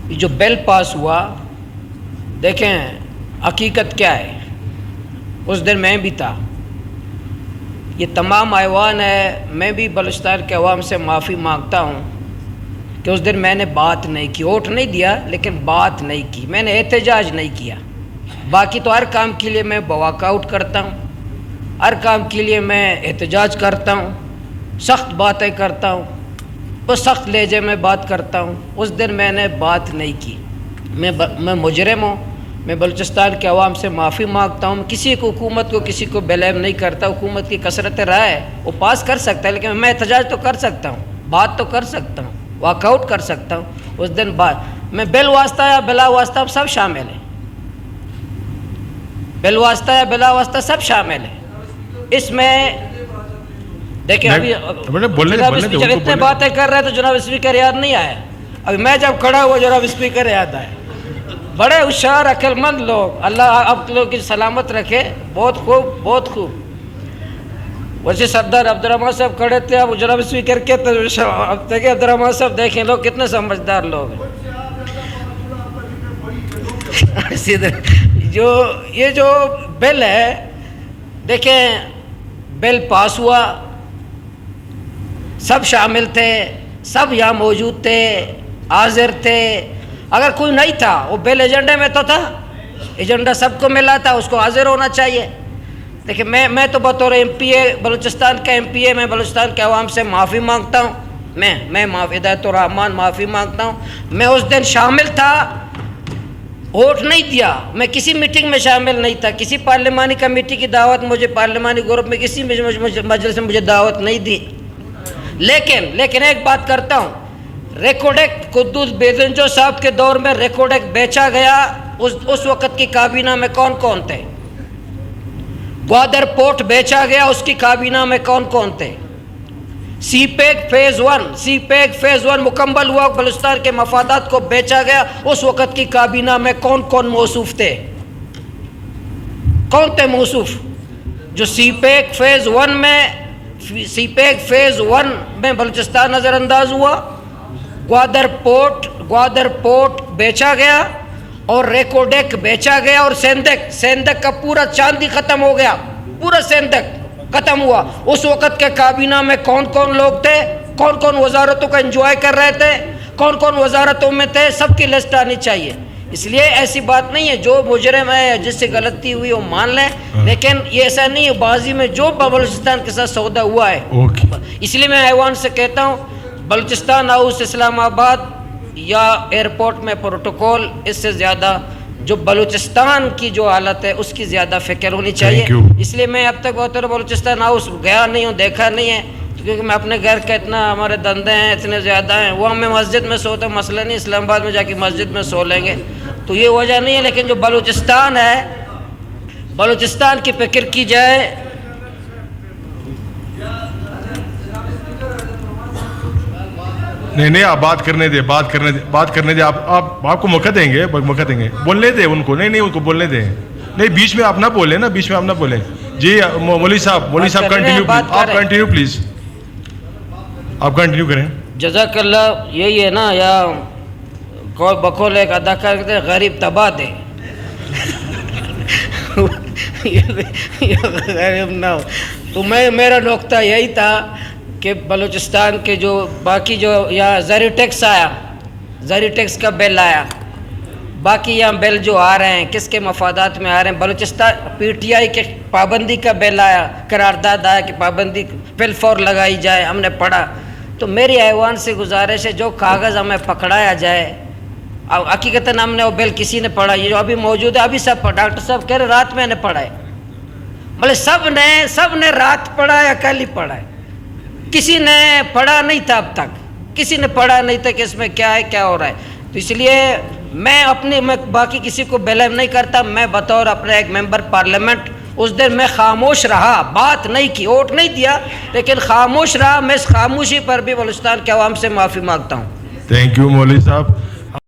جو بل پاس ہوا، دیکھیں حقیقت کیا ہے، اس دن میں بھی تھا، یہ تمام ایوان ہے، میں بھی بلوچستان کے عوام سے معافی مانگتا ہوں کہ اس دن میں نے بات نہیں کی، ووٹ نہیں دیا لیکن بات نہیں کی، میں نے احتجاج نہیں کیا۔ باقی تو ہر کام کے لیے میں واک آؤٹ کرتا ہوں، ہر کام کے لیے میں احتجاج کرتا ہوں، سخت باتیں کرتا ہوں، وہ سخت لہجے میں بات کرتا ہوں۔ اس دن میں نے بات نہیں کی، میں مجرم ہوں، میں بلوچستان کے عوام سے معافی مانگتا ہوں۔ کسی کو، حکومت کو کسی کو بلیم نہیں کرتا، حکومت کی کثرت رائے ہے، وہ پاس کر سکتا ہے، لیکن میں احتجاج تو کر سکتا ہوں، بات تو کر سکتا ہوں، واک آؤٹ کر سکتا ہوں۔ اس دن بات میں بل واسطہ یا بلا واسطہ سب شامل ہیں، بل واسطہ یا بلا واسطہ سب شامل ہیں اس میں۔ دیکھیں ابھی جناب اسپیکر اتنے باتیں کر رہے ہیں تو جناب اسپیکر یاد نہیں آیا، ابھی میں جب کھڑا ہوا جناب اسپیکر یاد آیا۔ بڑے ہوشیار عقل مند لوگ، اللہ آپ لوگ کی سلامت رکھے، بہت خوب بہت خوب۔ ویسے سردار عبدالرحمٰن صاحب کھڑے تھے، اب جناب اسپیکر کہتے ہیں عبدالرحمٰن صاحب دیکھیں لوگ کتنے سمجھدار لوگ ہیں۔ یہ جو بل ہے، دیکھیں بل پاس ہوا، سب شامل تھے، سب یہاں موجود تھے، حاضر تھے۔ اگر کوئی نہیں تھا، وہ بل ایجنڈے میں تو تھا، ایجنڈا سب کو ملا تھا، اس کو حاضر ہونا چاہیے۔ دیکھیں میں تو بطور ایم پی اے، بلوچستان کا ایم پی اے، میں بلوچستان کے عوام سے معافی مانگتا ہوں، میں ہدایت الرحمان معافی مانگتا ہوں۔ میں اس دن شامل تھا، ووٹ نہیں دیا، میں کسی میٹنگ میں شامل نہیں تھا، کسی پارلیمانی کمیٹی کی دعوت، مجھے پارلیمانی گروپ میں کسی مجلس میں مجھے دعوت نہیں دی، لیکن ایک بات کرتا ہوں، ریکارڈ قدوس بیزنجو صاحب کے دور میں ریکارڈ بیچا گیا، اس وقت کی کابینہ میں کون کون تھے؟ گوادر پورٹ بیچا گیا، اس کی کابینہ میں کون کون تھے؟ سی پیک فیز ون مکمل ہوا، بلوچستان کے مفادات کو بیچا گیا، اس وقت کی کابینہ میں کون کون موصوف تھے؟ کون تھے موصوف؟ جو سی پیک فیز ون میں بلوچستان نظر انداز ہوا، گوادر پورٹ بیچا گیا، اور ریکوڈیک بیچا گیا، اور سیندک کا پورا چاندی ختم ہو گیا، پورا سیندک ختم ہوا۔ اس وقت کے کابینہ میں کون کون لوگ تھے؟ کون کون وزارتوں کا انجوائے کر رہے تھے؟ کون کون وزارتوں میں تھے؟ سب کی لسٹ آنی چاہیے۔ اس لیے ایسی بات نہیں ہے، جو مجرم ہے، جس سے غلطی ہوئی وہ مان لیں، لیکن یہ ایسا نہیں ہے بازی میں جو بلوچستان کے ساتھ سودا ہوا ہے۔ اس لیے میں ایوان سے کہتا ہوں، بلوچستان ہاؤس اسلام آباد یا ایئرپورٹ میں پروٹوکول، اس سے زیادہ جو بلوچستان کی جو حالت ہے اس کی زیادہ فکر ہونی چاہیے۔ اس لیے میں اب تک بہت بلوچستان ہاؤس گیا نہیں ہوں، دیکھا نہیں ہے، کیونکہ میں اپنے گھر کا اتنا، ہمارے دندے ہیں اتنے زیادہ ہیں، وہ ہمیں مسجد میں سوتا ہوں، مسئلہ نہیں، اسلام آباد میں جا کے مسجد میں سو لیں گے، تو یہ وجہ نہیں ہے۔ لیکن جو بلوچستان ہے، بلوچستان کی فکر کی جائے۔ نہیں آپ بات کرنے دے، آپ کو موقع دیں گے، بولنے دیں ان کو، نہیں ان کو بولنے دیں، نہیں بیچ میں آپ نہ بولیں نا، بیچ میں آپ نہ بولیں۔ جی مولوی صاحب کنٹینیو پلیز، آپ کنٹینیو کریں۔ جزاک اللہ۔ یہی ہے نا، یا بقول ایک اداکار کہتے ہیں غریب تباہ دے، غریب نہ ہو۔ تو میرا نقطہ یہی تھا کہ بلوچستان کے جو باقی جو یہاں زری ٹیکس آیا، زری ٹیکس کا بل آیا، باقی یہاں بل جو آ رہے ہیں کس کے مفادات میں آ رہے ہیں؟ بلوچستان پی ٹی آئی کے پابندی کا بل آیا، قرارداد آیا کہ پابندی فل فور لگائی جائے، ہم نے پڑھا۔ تو میری ایوان سے گزارش ہے، جو کاغذ ہمیں پکڑایا جائے، حقیقتاً ہم نے وہ بل کسی نے پڑھا، یہ جو ابھی موجود ہے، ابھی سب ڈاکٹر صاحب کہہ رہے رات میں نے پڑھا ہے، مطلب سب نے رات پڑھا یا کل ہی پڑھا ہے، کسی نے پڑھا نہیں تھا، اب تک کسی نے پڑھا نہیں تھا کہ اس میں کیا ہے، کیا ہو رہا ہے۔ تو اس لیے میں باقی کسی کو بلیم نہیں کرتا، میں بطور اپنے ایک ممبر پارلیمنٹ اس دن میں خاموش رہا، بات نہیں کی، ووٹ نہیں دیا، لیکن خاموش رہا۔ میں اس خاموشی پر بھی بلوچستان کے عوام سے معافی مانگتا ہوں۔ تھینک یو مولوی صاحب۔